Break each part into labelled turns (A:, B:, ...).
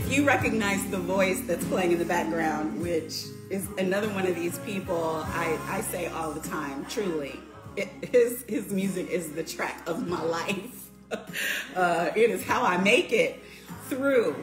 A: If you recognize the voice that's playing in the background, which is another one of these people, I say all the time, truly, his music is the track of my life. It is how I make it through.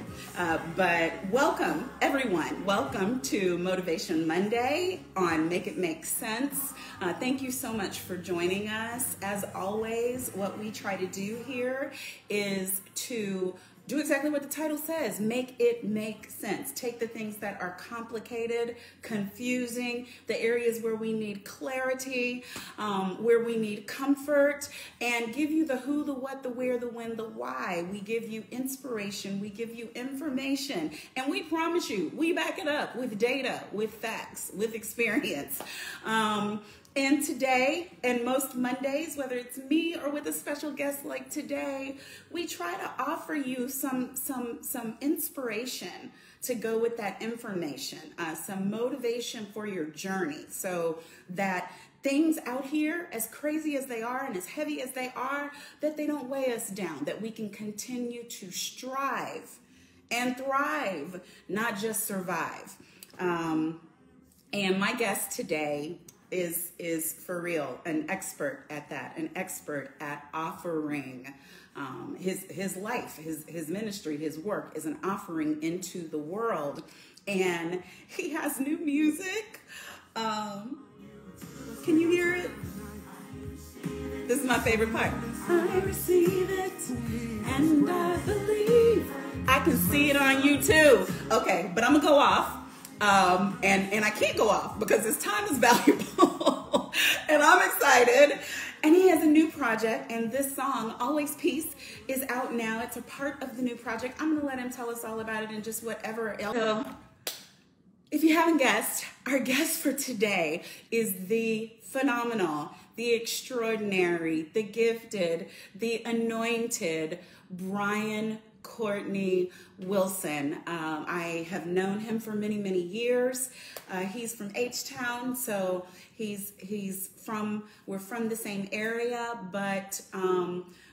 A: But welcome, everyone. Welcome to Motivation Monday on Make It Make Sense. Thank you so much for joining us. As always, what we try to do here is to do exactly what the title says, make it make sense. Take the things that are complicated, confusing, the areas where we need clarity, where we need comfort, and give you the who, the what, the where, the when, the why. We give you inspiration, we give you information, and we promise you, we back it up with data, with facts, with experience. And today, and most Mondays, whether it's me or with a special guest like today, we try to offer you some inspiration to go with that information, some motivation for your journey, so that things out here, as crazy as they are and as heavy as they are, that they don't weigh us down, that we can continue to strive and thrive, not just survive. And my guest today is for real an expert at that, an expert at offering his life, his ministry, his work is an offering into the world, and he has new music. Can you hear it? This is my favorite part. I receive it and I believe. I can see it on you too. Okay, but I'm gonna go off. And I can't go off because his time is valuable and I'm excited. And he has a new project, and this song, Always Peace, is out now. It's a part of the new project. I'm gonna let him tell us all about it and just whatever else. So, if you haven't guessed, our guest for today is the phenomenal, the extraordinary, the gifted, the anointed Brian Courtney Wilson. I have known him for many, many years. He's from H-Town, so we're from the same area, but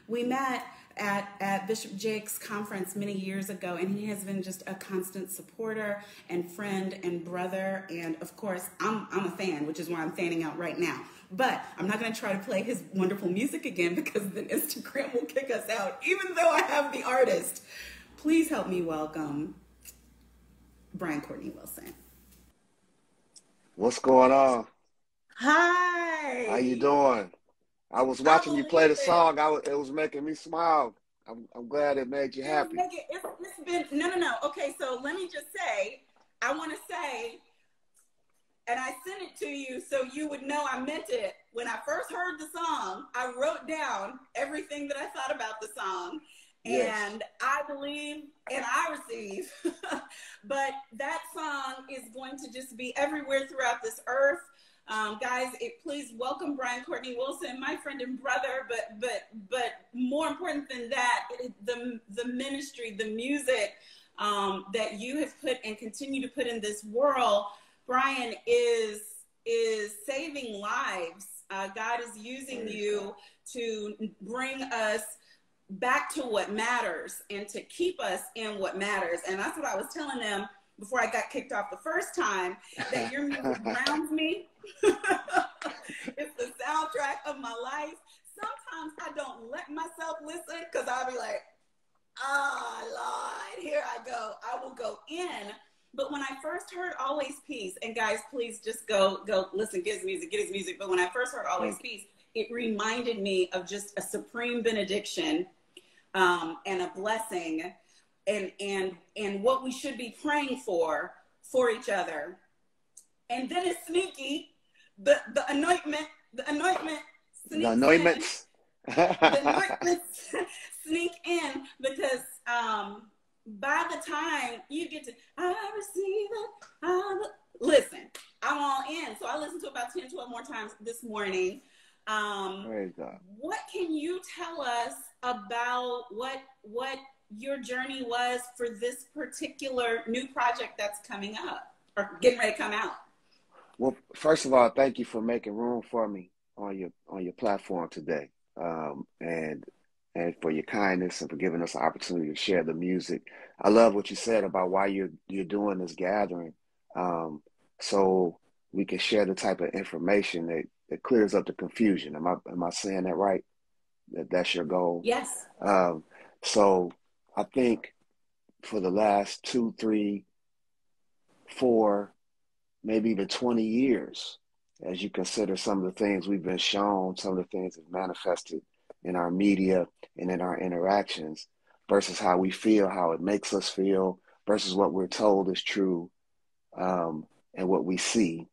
A: we met at Bishop Jake's conference many years ago, and he has been just a constant supporter and friend and brother, and of course, I'm a fan, which is why I'm fanning out right now. But I'm not going to try to play his wonderful music again because then Instagram will kick us out, even though I have the artist. Please help me welcome Brian Courtney Wilson.
B: What's going on?
A: Hi.
B: How you doing? I was watching you play the song. It was making me smile. I'm glad it made you happy.
A: It's been no. Okay, so let me just say, I want to say, and I sent it to you so you would know I meant it. When I first heard the song, I wrote down everything that I thought about the song.
B: Yes.
A: And I believe and I receive. But that song is going to just be everywhere throughout this earth. Guys, please welcome Brian Courtney Wilson, my friend and brother, but more important than that, the ministry, the music that you have put and continue to put in this world. Brian is saving lives. God is using you to bring us back to what matters and to keep us in what matters. And that's what I was telling them before I got kicked off the first time, that your music grounds me. It's the soundtrack of my life. Sometimes I don't let myself listen because I'll be like, Lord, here I go. I will go in. But when I first heard Always Peace, and guys, please just go listen, get his music. But when I first heard Always Peace, it reminded me of just a supreme benediction and a blessing and what we should be praying for each other. And then it's sneaky, the anointment sneaks sneak in because by the time you get to, I receive it, listen, I'm all in. So I listened to about 10, 12 more times this morning.
B: Praise God.
A: What can you tell us about what your journey was for this particular new project that's coming up or getting ready to come out?
B: Well, first of all, thank you for making room for me on your platform today. And and for your kindness and for giving us the opportunity to share the music. I love what you said about why you're doing this gathering, so we can share the type of information that clears up the confusion. Am I saying that right? That's your goal?
A: Yes.
B: So I think for the last 2, 3, 4, maybe even 20 years, as you consider some of the things we've been shown, some of the things that manifested in our media and in our interactions versus how we feel, how it makes us feel versus what we're told is true, and what we see,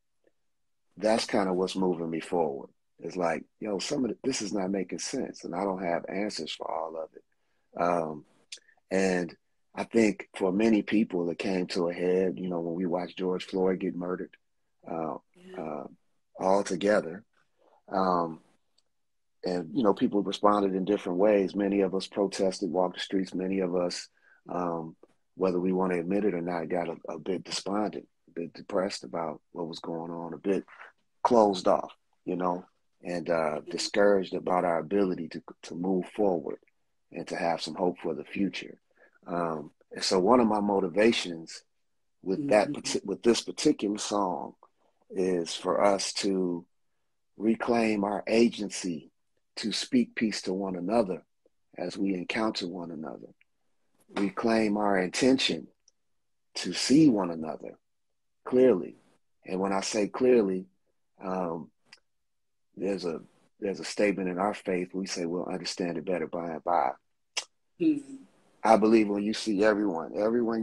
B: that's kind of what's moving me forward. It's like, this is not making sense, and I don't have answers for all of it. And I think for many people, it came to a head, when we watched George Floyd get murdered, all together. And, people responded in different ways. Many of us protested, walked the streets. Many of us, whether we want to admit it or not, got a bit despondent, a bit depressed about what was going on, a bit closed off, and discouraged about our ability to move forward and to have some hope for the future. And so one of my motivations with with this particular song is for us to reclaim our agency to speak peace to one another as we encounter one another. Reclaim our intention to see one another clearly. And when I say clearly, there's a statement in our faith. We say we'll understand it better by and by. I believe when you see everyone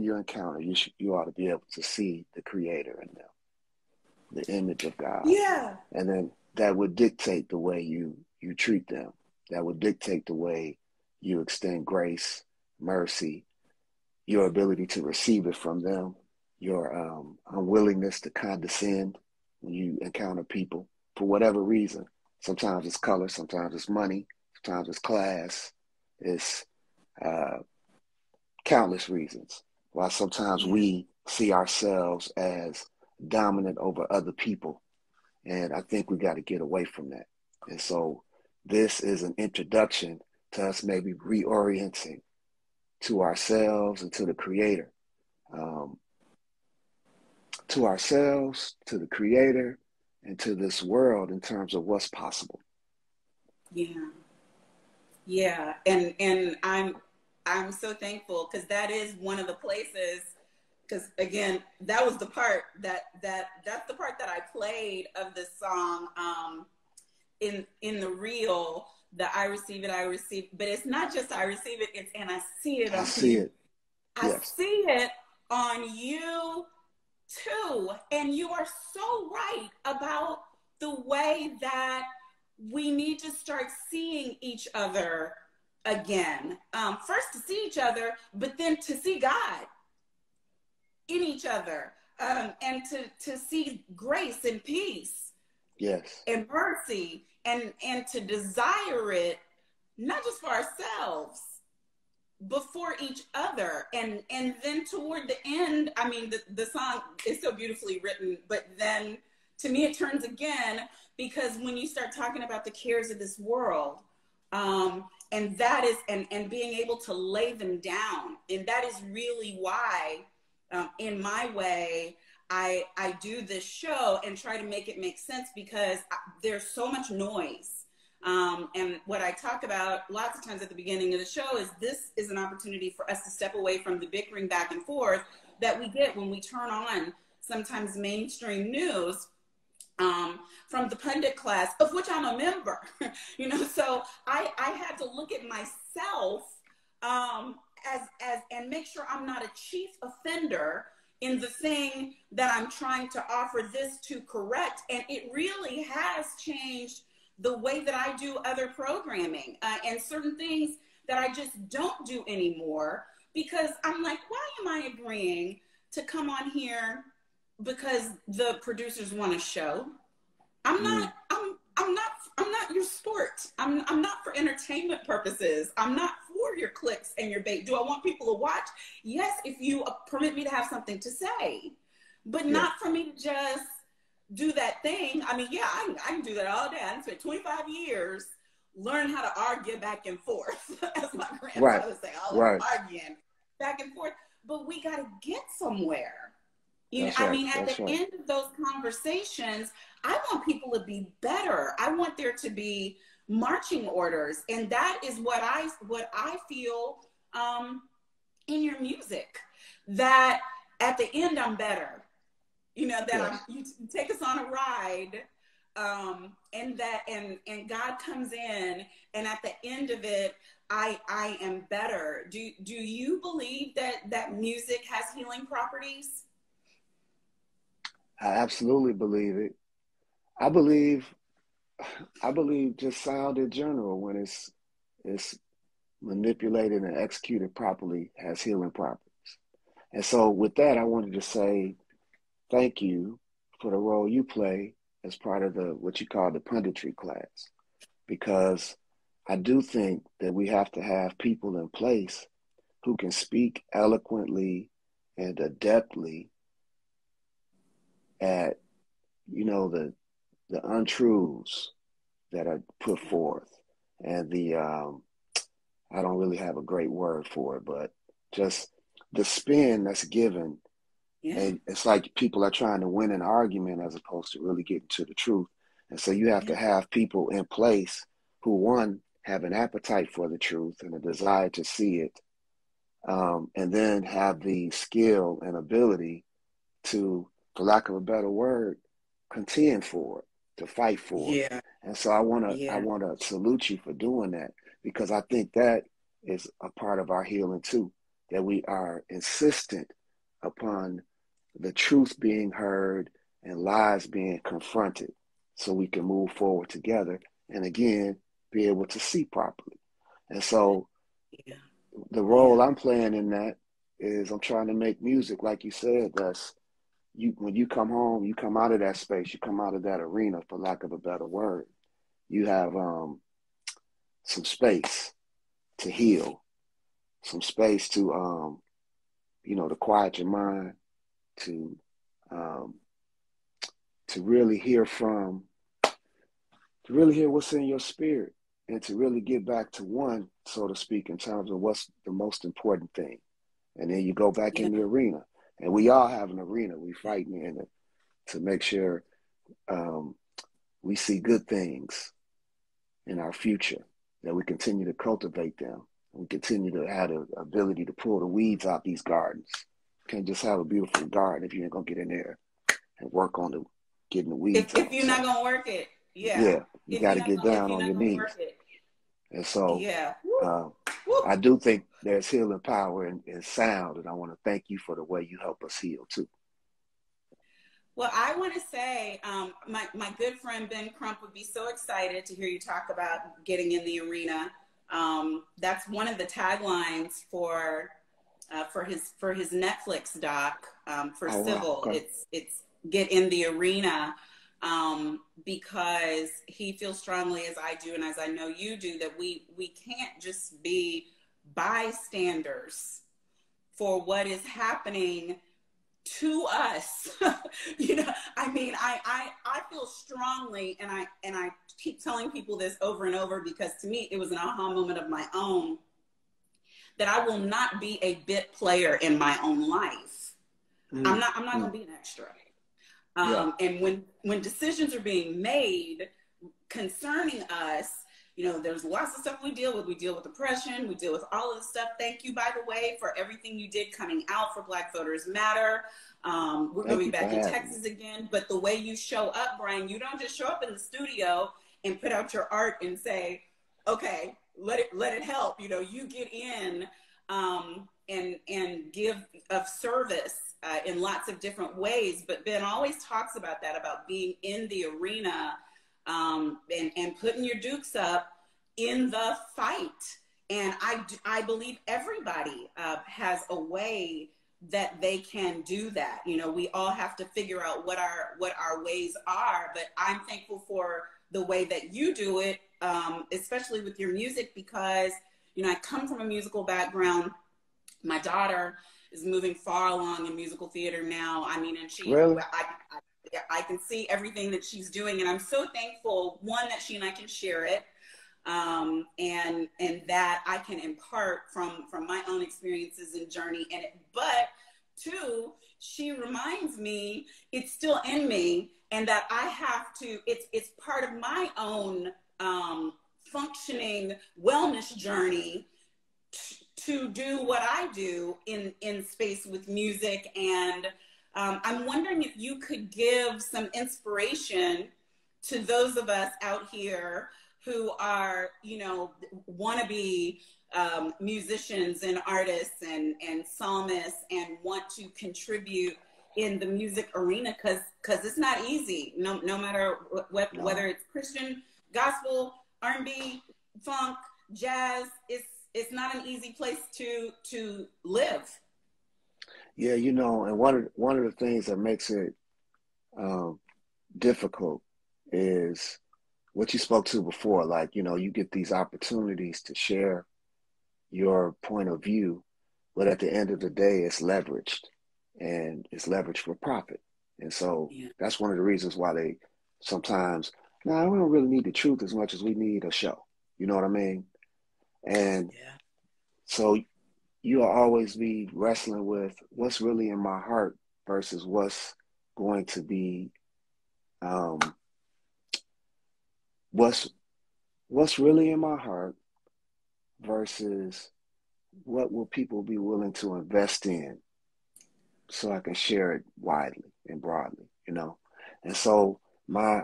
B: you encounter, you ought to be able to see the Creator in them, the image of God.
A: Yeah.
B: And then that would dictate the way you treat them. That would dictate the way you extend grace, mercy, your ability to receive it from them, your unwillingness to condescend when you encounter people for whatever reason. Sometimes it's color, sometimes it's money, sometimes it's class, it's countless reasons. While sometimes we see ourselves as dominant over other people. And I think we got to get away from that. And so this is an introduction to us maybe reorienting to ourselves and to the Creator. To ourselves, to the Creator, and to this world in terms of what's possible.
A: Yeah. Yeah. And I'm so thankful because that is one of the places, because again, that was the part that's the part that I played of this song in the reel, that I receive it, but it's not just I receive it, it's and I see it on
B: I see it.
A: I see it on you too. And you are so right about the way that we need to start seeing each other again. First to see each other, but then to see God in each other, and to see grace and peace, and mercy, and to desire it, not just for ourselves, but for each other. And then toward the end, I mean, the song is so beautifully written, but then to me it turns again, because when you start talking about the cares of this world, and that is, and being able to lay them down, and that is really why, in my way, I do this show and try to make it make sense, because there's so much noise. And what I talk about lots of times at the beginning of the show is this is an opportunity for us to step away from the bickering back and forth that we get when we turn on sometimes mainstream news, from the pundit class, of which I'm a member. So I had to look at myself, as and make sure I'm not a chief offender in the thing that I'm trying to offer this to correct. And it really has changed the way that I do other programming, and certain things that I just don't do anymore, because I'm like, why am I agreeing to come on here because the producers want a show? I'm not your sport. I'm not for entertainment purposes. I'm not for your clicks and your bait. Do I want people to watch? Yes, if you permit me to have something to say, but not for me to just do that thing. I mean, yeah, I can do that all day. I spent 25 years learn how to argue back and forth, as my
B: Right.
A: grandfather would say, all
B: Right.
A: arguing back and forth. But we got to get somewhere. You know,
B: That's
A: I
B: right.
A: mean, at
B: That's
A: the
B: right.
A: end of those conversations, I want people to be better. I want there to be marching orders, and that is what I feel in your music. That at the end, I'm better. You know, that
B: Yes.
A: you take us on a ride, and God comes in, and at the end of it, I am better. Do you believe that music has healing properties?
B: I absolutely believe it. I believe I believe just sound in general, when it's manipulated and executed properly, has healing properties. And so with that, I wanted to say thank you for the role you play as part of the what you call the punditry class, because I do think that we have to have people in place who can speak eloquently and adeptly at, the untruths that are put forth, and the I don't really have a great word for it, but just the spin that's given.
A: Yeah.
B: And it's like people are trying to win an argument as opposed to really getting to the truth. And so you have to have people in place who, one, have an appetite for the truth and a desire to see it, and then have the skill and ability to, for lack of a better word, contend for it, to fight for it.
A: Yeah.
B: And so I
A: Yeah.
B: want to salute you for doing that, because I think that is a part of our healing too, that we are insistent upon the truth being heard and lies being confronted, so we can move forward together and again be able to see properly. And so
A: Yeah.
B: the
A: Yeah.
B: role I'm playing in that is I'm trying to make music, like you said, that's when you come home, you come out of that space, you come out of that arena, for lack of a better word, you have some space to heal, some space to to quiet your mind, to um, to really hear from, to really hear what's in your spirit, and to really get back to one, so to speak, in terms of what's the most important thing. And then you go back
A: Yeah.
B: in the arena, and we all have an arena we fighting in it, to make sure um, we see good things in our future, that we continue to cultivate them. We continue to have the ability to pull the weeds out these gardens. You can't just have a beautiful garden if you ain't gonna get in there and work on getting the weeds
A: If
B: out.
A: you're not
B: So
A: gonna work it, yeah.
B: yeah, you got to get
A: If
B: down
A: you're
B: on your
A: not gonna
B: knees.
A: work it,
B: And so
A: yeah. Woo.
B: uh,
A: Woo.
B: I do think there's healing power in sound, and I want to thank you for the way you help us heal too.
A: Well, I want to say, my good friend Ben Crump would be so excited to hear you talk about getting in the arena. That's one of the taglines for his Netflix doc, for
B: Oh wow,
A: Civil.
B: okay.
A: It's get in the arena, because he feels strongly, as I do and as I know you do, that we can't just be bystanders for what is happening to us. I mean, I feel strongly, and I keep telling people this over and over, because to me it was an aha moment of my own, that I will not be a bit player in my own life. I'm not going to be an extra.
B: Yeah.
A: And when decisions are being made concerning us, there's lots of stuff we deal with. We deal with oppression. We deal with all of this stuff. Thank you, by the way, for everything you did coming out for Black Voters Matter. We're going to
B: Thank
A: be
B: you for
A: back in
B: having me.
A: Texas again. But the way you show up, Brian, you don't just show up in the studio and put out your art and say, okay, let it help. You get in, and give of service in lots of different ways. But Ben always talks about that, about being in the arena, and putting your dukes up in the fight. And I believe everybody has a way that they can do that. We all have to figure out what our ways are. But I'm thankful for the way that you do it, especially with your music, because I come from a musical background. My daughter is moving far along in musical theater now. I mean, and
B: Really?
A: I can see everything that she's doing, and I'm so thankful, one, that she and I can share it, and that I can impart from my own experiences and journey. But two, she reminds me it's still in me, and that I have to. It's part of my own functioning wellness journey to do what I do in space with music. And I'm wondering if you could give some inspiration to those of us out here who are, want to be musicians and artists and psalmists and want to contribute in the music arena, because it's not easy. No matter whether it's Christian, gospel, R&B, funk, jazz, it's not an easy place to live.
B: Yeah, and one of the things that makes it difficult is what you spoke to before. Like, you get these opportunities to share your point of view, but at the end of the day, it's leveraged, and it's leveraged for profit. And so that's one of the reasons why they sometimes, we don't really need the truth as much as we need a show. You know what I mean? And so you'll always be wrestling with what's really in my heart versus what's going to be, what's really in my heart versus what will people be willing to invest in so I can share it widely and broadly, And so my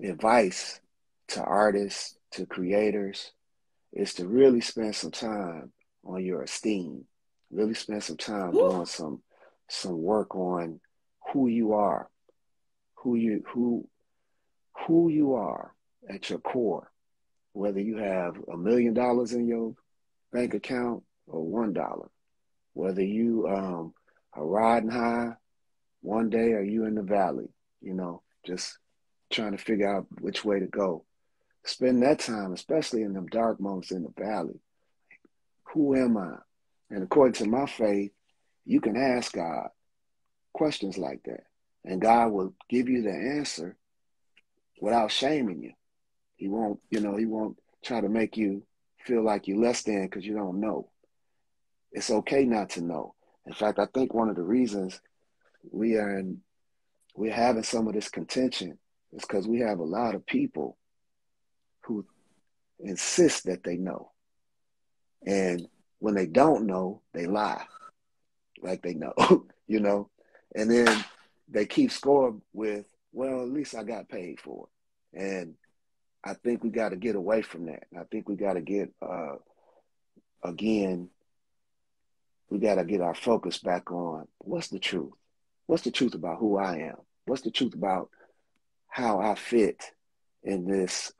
B: advice to artists, to creators, is to really spend some time on your esteem, really spend some time doing some work on who you are, who you are at your core, whether you have $1 million in your bank account or $1, whether you are riding high one day or you in the valley, just trying to figure out which way to go. Spend that time, especially in them dark moments in the valley. Who am I? And according to my faith, you can ask God questions like that, and God will give you the answer without shaming you. He won't try to make you feel like you're less than because you don't know. It's okay not to know. In fact, I think one of the reasons we're having some of this contention is because we have a lot of people who insist that they know. And when they don't know, they lie like they know, and then they keep score with, well, at least I got paid for it. And I think we got to get away from that. I think we got to get, we got to get our focus back on what's the truth? What's the truth about who I am? What's the truth about how I fit in this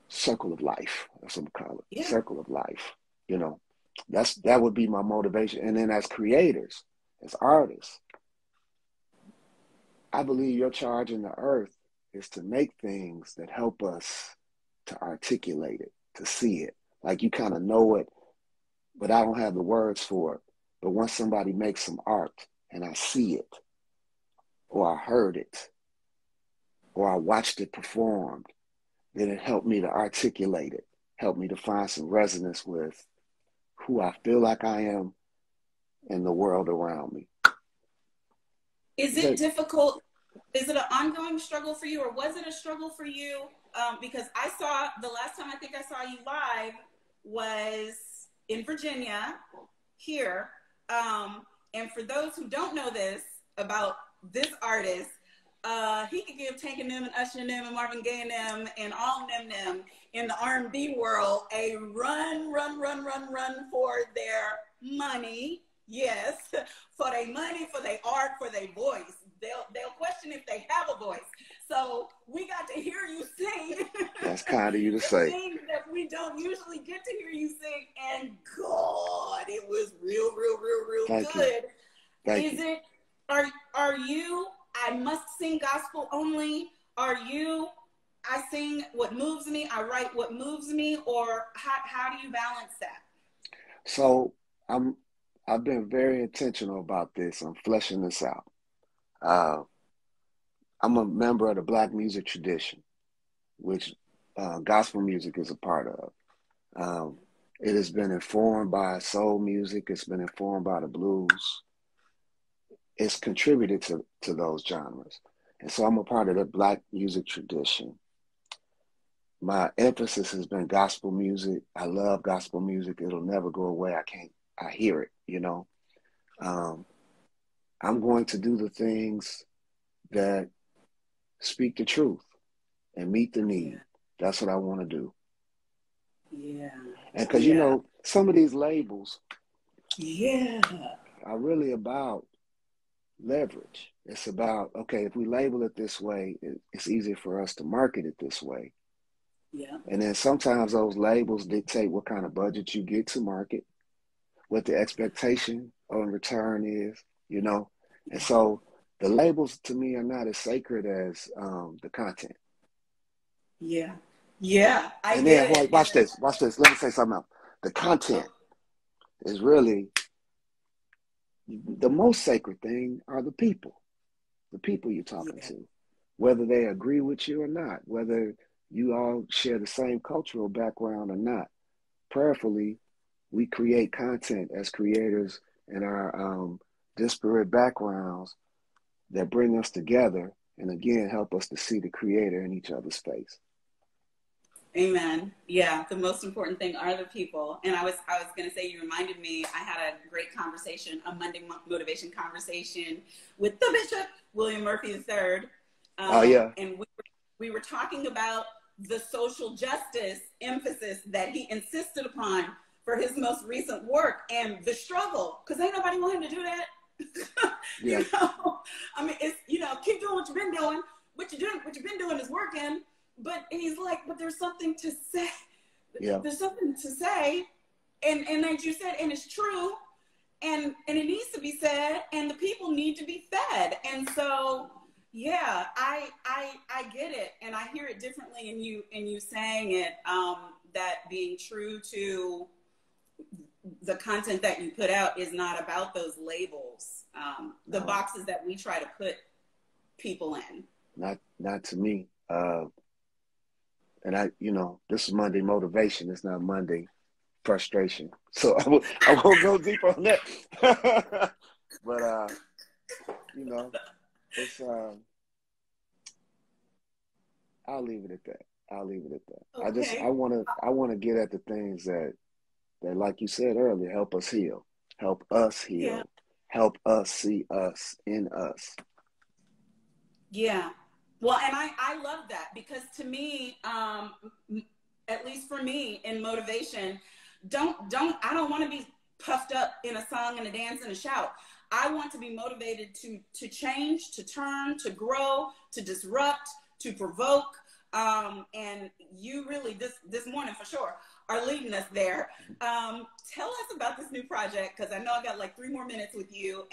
B: circle of life? That's what we call it. Yeah. Circle of life. That would be my motivation. And then as creators, as artists, I believe your charge in the earth is to make things that help us to articulate it, to see it. Like you kind of know it, but I don't have the words for it. But once somebody makes some art and I see it, or I heard it, or I watched it performed, then it helped me to articulate it, helped me to find some resonance with who I feel like I am in the world around me.
A: Is it difficult? Is it an ongoing struggle for you, or was it a struggle for you? Because the last time I think I saw you live was in Virginia, here. And for those who don't know this about this artist, he could give Tank and them and Usher and them and Marvin Gaye and them and all them in the R&B world a run for their money. Yes, for their money, for their art, for their voice. They'll question if they have a voice. So we got to hear you sing.
B: That's kind of you to say.
A: Things that we don't usually get to hear you sing, and God, it was real
B: Thank
A: good.
B: You. Thank
A: Is
B: you.
A: it? Are you? I must sing gospel only. Are you? I sing what moves me. I write what moves me. Or how do you balance that?
B: So I've been very intentional about this. I'm fleshing this out. I'm a member of the Black music tradition, which gospel music is a part of. It has been informed by soul music. It's been informed by the blues. It's contributed to those genres. And so I'm a part of the Black music tradition. My emphasis has been gospel music. I love gospel music. It'll never go away. I hear it, you know. I'm going to do the things that speak the truth and meet the need. That's what I want to do.
A: Yeah.
B: And because, you know, some of these labels
A: are
B: really about leverage. It's about, okay, if we label it this way, it's easier for us to market it this way.
A: Yeah.
B: And then sometimes those labels dictate what kind of budget you get to market, what the expectation on return is, you know. And so the labels to me are not as sacred as the content.
A: Yeah. Yeah.
B: And then watch this. Let me say something else. The content is really the most sacred thing are the people you're talking to, whether they agree with you or not, whether you all share the same cultural background or not. Prayerfully, we create content as creators in our disparate backgrounds that bring us together and again help us to see the creator in each other's face.
A: Amen. Yeah, the most important thing are the people. And I was going to say, you reminded me, I had a great conversation, a Monday motivation conversation with the Bishop, William Murphy III. And we were talking about the social justice emphasis that he insisted upon for his most recent work and the struggle, because ain't nobody want him to do that. You know, I mean, it's, you know, keep doing what you've been doing. What you've been doing is working. But he's like, but there's something to say. There's something to say. And as you said, and it's true. And it needs to be said. And the people need to be fed. And so, yeah, I get it. And I hear it differently in you saying it, that being true to the content that you put out is not about those labels, the boxes that we try to put people in.
B: Not to me. And you know, this is Monday motivation. It's not Monday frustration. So I won't go deep on that. But you know, it's I'll leave it at that. Okay. I want to get at the things that like you said earlier, help us heal, help us see us in us.
A: Yeah. Well, and I love that, because to me, at least for me in motivation, I don't want to be puffed up in a song and a dance and a shout. I want to be motivated to change, to turn, to grow, to disrupt, to provoke. And you really, this morning for sure, are leading us there. Tell us about this new project, because I know I got like 3 more minutes with you,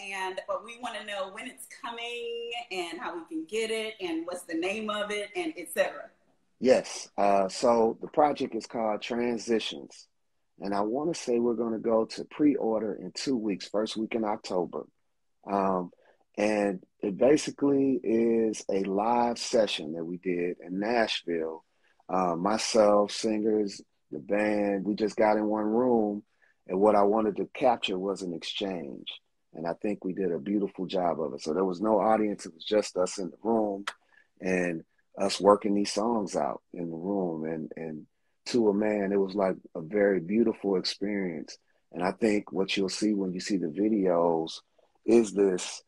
A: but we want to know when it's coming and how we can get it and what's the name of it and etc.
B: Yes. So the project is called Transitions. And I want to say we're going to go to pre-order in 2 weeks, first week in October. And it basically is a live session that we did in Nashville. Myself, singers, the band, we just got in one room. And what I wanted to capture was an exchange. And I think we did a beautiful job of it. So there was no audience. It was just us in the room and us working these songs out in the room. And to a man, it was like a very beautiful experience. And I think what you'll see when you see the videos is this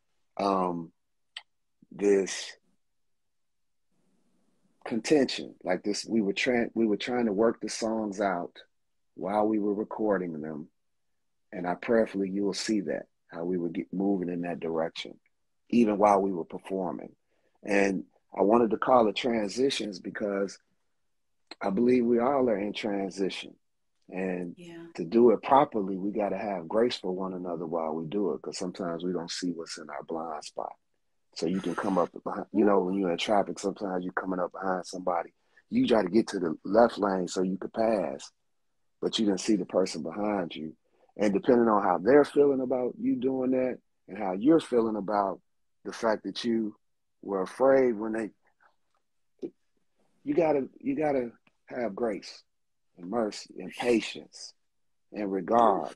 B: contention, like this. We were trying to work the songs out while we were recording them, and I prayerfully you will see that how we would get moving in that direction, even while we were performing. And I wanted to call it Transitions because I believe we all are in transition. And to do it properly, we got to have grace for one another while we do it, because sometimes we don't see what's in our blind spot. So you can come up behind, you know, when you're in traffic, sometimes you're coming up behind somebody. You try to get to the left lane so you could pass, but you didn't see the person behind you. And depending on how they're feeling about you doing that and how you're feeling about the fact that you were afraid when you gotta have grace and mercy and patience and regard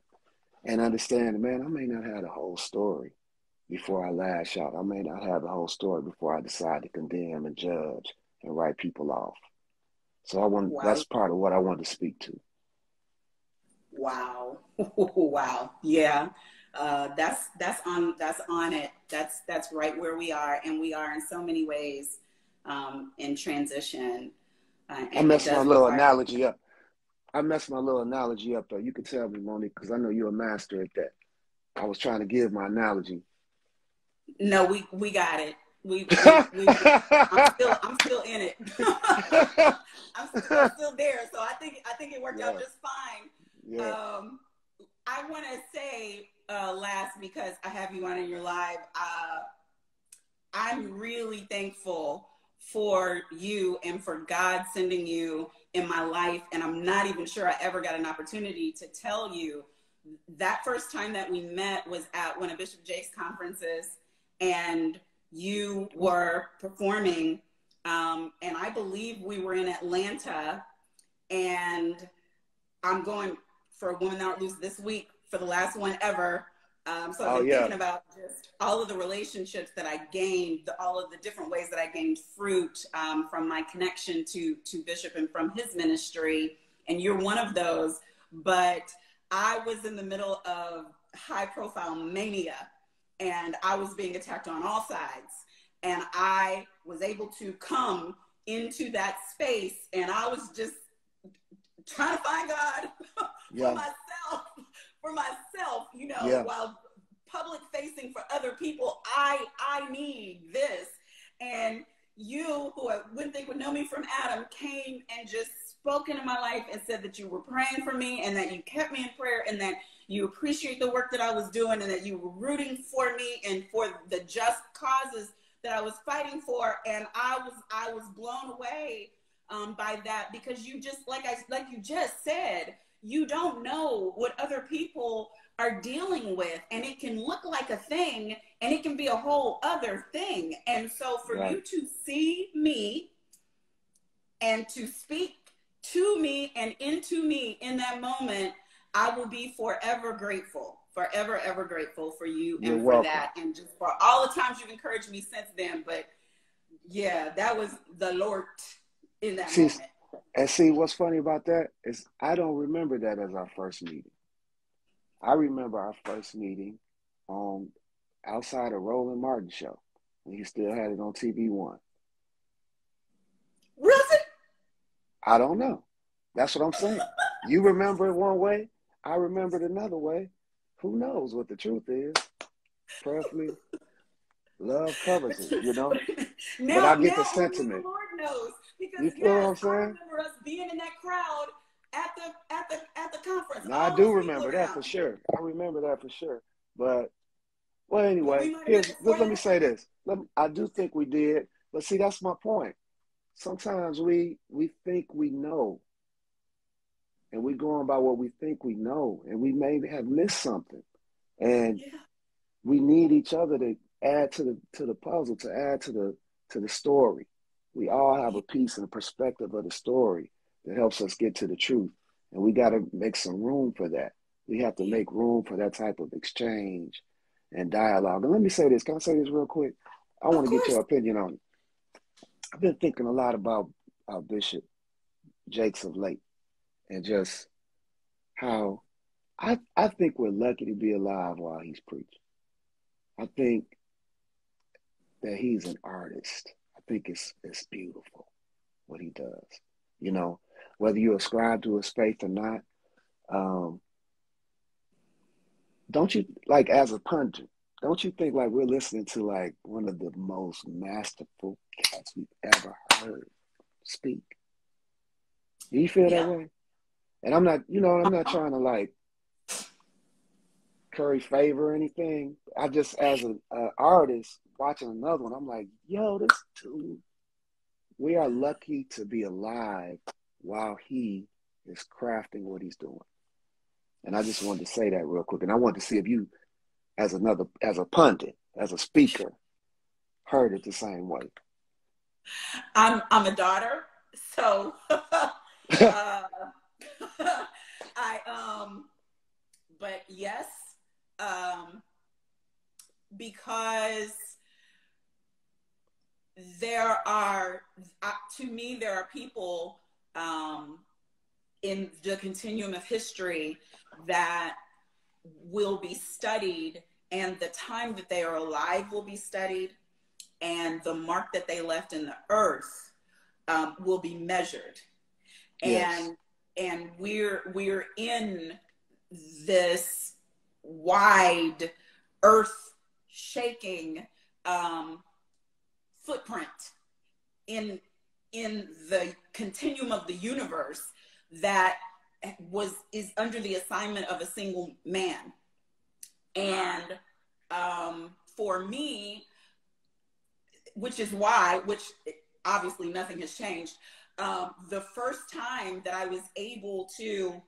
B: and understand, man, I may not have the whole story before I lash out. I may not have the whole story before I decide to condemn and judge and write people off. So
A: Wow.
B: that's part of what I want to speak to.
A: Wow. Wow. Yeah. That's on it. That's right where we are. And we are in so many ways, in transition.
B: I messed my little analogy up. Though. You could tell me, Monique, because I know you're a master at that. I was trying to give my analogy.
A: No, we got it. I'm still in it. I'm still there. So I think it worked out just fine. Yeah. I want to say last, because I have you on in your live, I'm really thankful for you and for God sending you in my life. And I'm not even sure I ever got an opportunity to tell you that first time that we met was at one of Bishop Jake's conferences, and you were performing, and I believe we were in Atlanta, and I'm going for a Woman Thou Art Loose this week for the last one ever. So I've been thinking about just all of the relationships that I gained, all of the different ways that I gained fruit from my connection to Bishop and from his ministry. And you're one of those. But I was in the middle of high profile mania, and I was being attacked on all sides. And I was able to come into that space, and I was just trying to find God for myself, you know, while public facing for other people. I need this. And you, who I wouldn't think would know me from Adam, came and just spoke into my life and said that you were praying for me, and that you kept me in prayer, and that you appreciate the work that I was doing, and that you were rooting for me and for the just causes that I was fighting for. And I was blown away by that, because you just, like you just said, you don't know what other people are dealing with, and it can look like a thing, and it can be a whole other thing. And so for you to see me and to speak to me and into me in that moment, I will be forever grateful, ever grateful for you.
B: You're
A: and
B: welcome.
A: For that, and just for all the times you've encouraged me since then. But yeah, that was the Lord in that moment.
B: And see, what's funny about that is I don't remember that as our first meeting. I remember our first meeting outside of Roland Martin show, when he still had it on TV One.
A: Really?
B: I don't know. That's what I'm saying. You remember it one way, I remember it another way. Who knows what the truth is? Presley, love covers it, you know.
A: Now,
B: but I get the sentiment.
A: The Lord knows, because
B: you feel what I'm saying?
A: I remember us being in that crowd at the conference.
B: Now, I do remember that for sure. I remember that for sure. But well, anyway, let me say this. I do think we did, but see, that's my point. Sometimes we think we know, and we go on by what we think we know, and we may have missed something, and we need each other to add to the puzzle, to add to the story. We all have a piece and a perspective of the story that helps us get to the truth, and we got to make some room for that. We have to make room for that type of exchange and dialogue. And let me say this. Can I say this real quick? I want to get your opinion on it. I've been thinking a lot about Bishop Jakes of late, and just how I think we're lucky to be alive while he's preaching. I think that he's an artist. I think it's beautiful what he does. You know, whether you ascribe to his faith or not, don't you, like, as a pundit, don't you think like we're listening to like one of the most masterful cats we've ever heard speak? Do you feel that way? And I'm not trying to like curry favor or anything. I just, as an artist watching another one, I'm like, yo, this dude, we are lucky to be alive while he is crafting what he's doing. And I just wanted to say that real quick. And I wanted to see if you, as a pundit, as a speaker, heard it the same way.
A: I'm a daughter, so Uh, but yes, because there are, to me, there are people in the continuum of history that will be studied, and the time that they are alive will be studied, and the mark that they left in the earth will be measured.
B: Yes.
A: And we're in this wide earth shaking footprint in the continuum of the universe that is under the assignment of a single man. And for me, which obviously nothing has changed, the first time that I was able to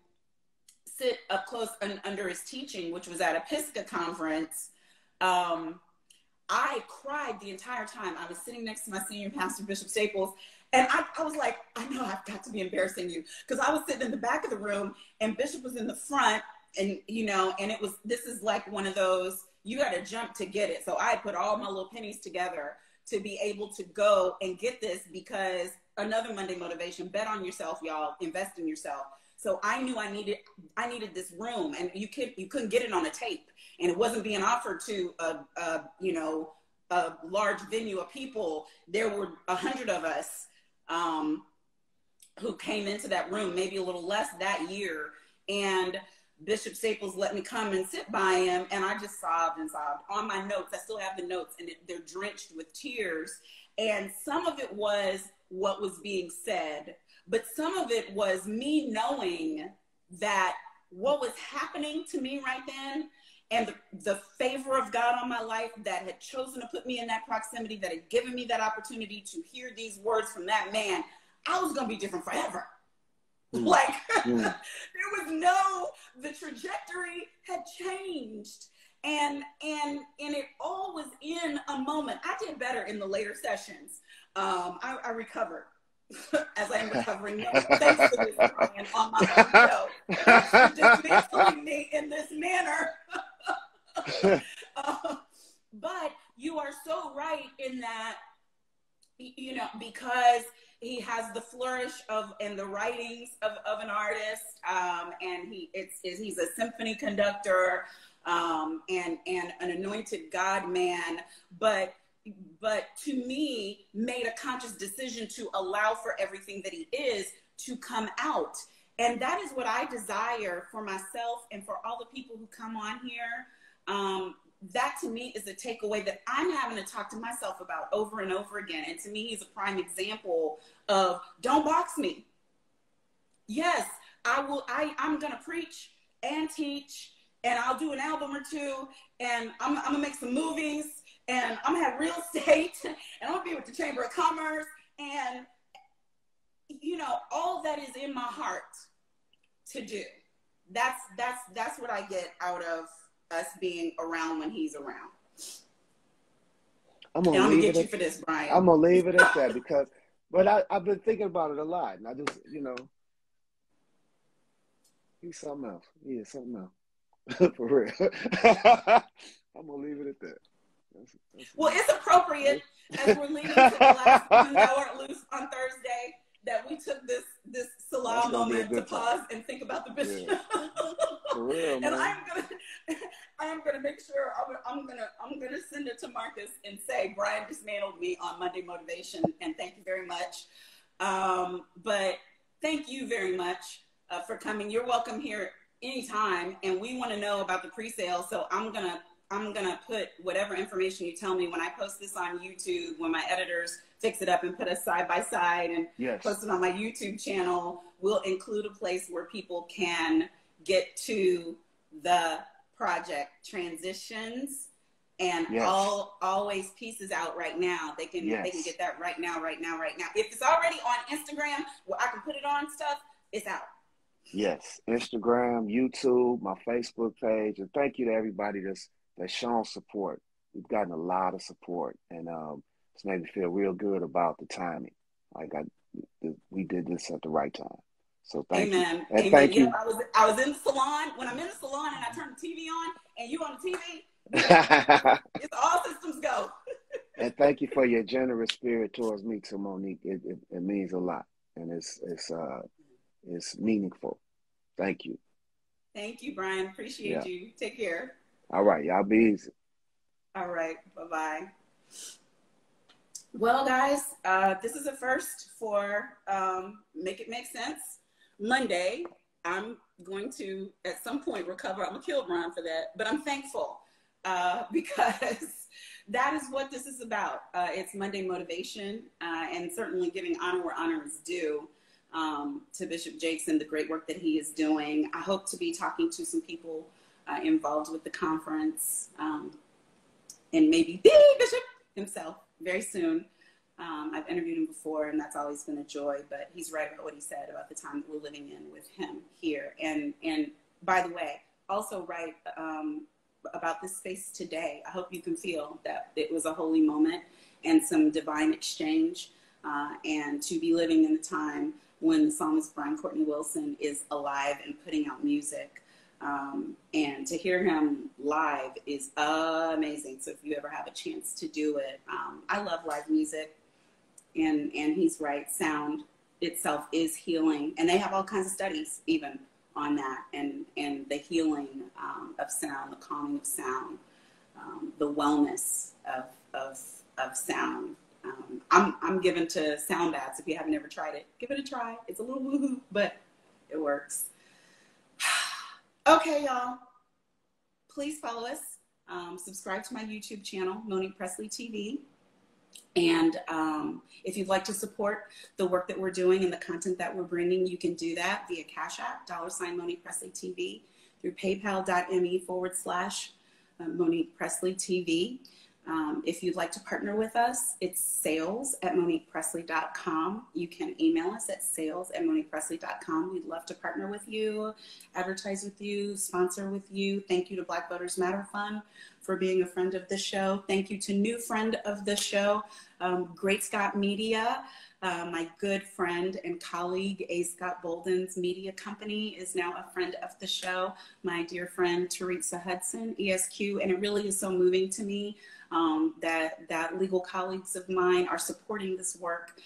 A: sit up close under his teaching, which was at a Pisgah conference, I cried the entire time. I was sitting next to my senior pastor, Bishop Staples, and I was like, I know I've got to be embarrassing you, because I was sitting in the back of the room and Bishop was in the front, and and this is like one of those, you got to jump to get it. So I put all my little pennies together to be able to go and get this, because another Monday motivation, bet on yourself, y'all, invest in yourself. So I knew I needed this room, and you couldn't get it on a tape, and it wasn't being offered to a large venue of people. There were 100 of us who came into that room, maybe a little less that year, and Bishop Staples let me come and sit by him, and I just sobbed and sobbed. On my notes, I still have the notes, and they're drenched with tears, and some of it was what was being said, but some of it was me knowing that what was happening to me right then, and the favor of God on my life that had chosen to put me in that proximity, that had given me that opportunity to hear these words from that man, I was going to be different forever. Like, there was the trajectory had changed, and it all was in a moment. I did better in the later sessions. I recovered, as I am recovering now, thanks to this Brian on my own show. Thanks for dismantling me in this manner. But you are so right in that, because he has the flourish and the writings of an artist, and he's a symphony conductor, and an anointed God man, but to me made a conscious decision to allow for everything that he is to come out. And that is what I desire for myself and for all the people who come on here. That to me is a takeaway that I'm having to talk to myself about over and over again. And to me, he's a prime example of, don't box me. Yes, I'm going to preach and teach, and I'll do an album or two, and I'm going to make some movies, and I'm going to have real estate, and I'm going to be with the Chamber of Commerce, and, all that is in my heart to do. That's what I get out of us being around when he's around.
B: I'm gonna
A: get you for this, Brian.
B: I'm gonna leave it at that, but I've been thinking about it a lot, and I just, he's something else. He is something else. For real. I'm gonna leave it at that.
A: Well, it's appropriate as we're leaving to the last one that weren't loose on Thursday, that we took this Salah moment to pause and think about the bishop. Yeah.
B: For real, man.
A: And I'm gonna make sure I'm gonna send it to Marcus and say, Brian dismantled me on Monday Motivation, and thank you very much. But thank you very much for coming. You're welcome here anytime, and we want to know about the pre-sale. So I'm gonna put whatever information you tell me when I post this on YouTube, when my editors fix it up and put us side by side and post it on my YouTube channel. We'll include a place where people can get to the project transitions and always pieces out right now. They can get that right now. If it's already on Instagram where I can put it on stuff, it's out.
B: Yes, Instagram, YouTube, my Facebook page, and thank you to everybody that's shown support. We've gotten a lot of support, and it's made me feel real good about the timing. Like we did this at the right time. So thank you.
A: Amen.
B: And
A: Amen.
B: thank
A: Yep,
B: you.
A: I was in the salon. When I'm in the salon and I turn the TV on and you on the TV, it's all systems go.
B: And thank you for your generous spirit towards me too, Monique. It means a lot, and it's meaningful. Thank you.
A: Thank you, Brian. Appreciate
B: Yeah.
A: you. Take care.
B: All right, y'all be easy.
A: All right. Bye-bye. Well, guys, this is a first for Make It Make Sense Monday. I'm going to, at some point, recover. I'm going to kill Brian for that. But I'm thankful because that is what this is about. It's Monday motivation and certainly giving honor where honor is due to Bishop Jakes and the great work that he is doing. I hope to be talking to some people involved with the conference and maybe the Bishop himself very soon. I've interviewed him before, and that's always been a joy, but he's right about what he said about the time that we're living in with him here. And by the way, also right about this space today. I hope you can feel that it was a holy moment and some divine exchange, and to be living in a time when the psalmist Brian Courtney Wilson is alive and putting out music. And to hear him live is amazing. So if you ever have a chance to do it, I love live music, and he's right. Sound itself is healing, and they have all kinds of studies even on that, and the healing of sound, the calming of sound, the wellness of sound. I'm given to sound baths. If you haven't ever tried it, give it a try. It's a little woo-hoo, but it works. Okay, y'all. Please follow us. Subscribe to my YouTube channel, Monique Pressley TV. And if you'd like to support the work that we're doing and the content that we're bringing, you can do that via Cash App, $Monique Pressley TV, through paypal.me/Monique Pressley TV. If you'd like to partner with us, it's sales@MoniquePressley.com. You can email us at sales@MoniquePressley.com. We'd love to partner with you, advertise with you, sponsor with you. Thank you to Black Voters Matter Fund for being a friend of the show. Thank you to new friend of the show, Great Scott Media. My good friend and colleague, A. Scott Bolden's media company, is now a friend of the show. My dear friend, Teresa Hudson, ESQ. And it really is so moving to me that legal colleagues of mine are supporting this work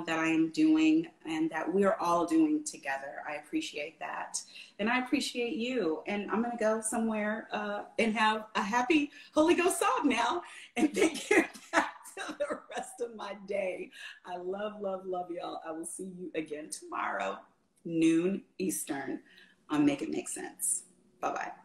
A: that I am doing and that we're all doing together. I appreciate that. And I appreciate you. And I'm going to go somewhere and have a happy Holy Ghost song now and think back to the rest of my day. I love, love, love y'all. I will see you again tomorrow, noon Eastern, on Make It Make Sense. Bye-bye.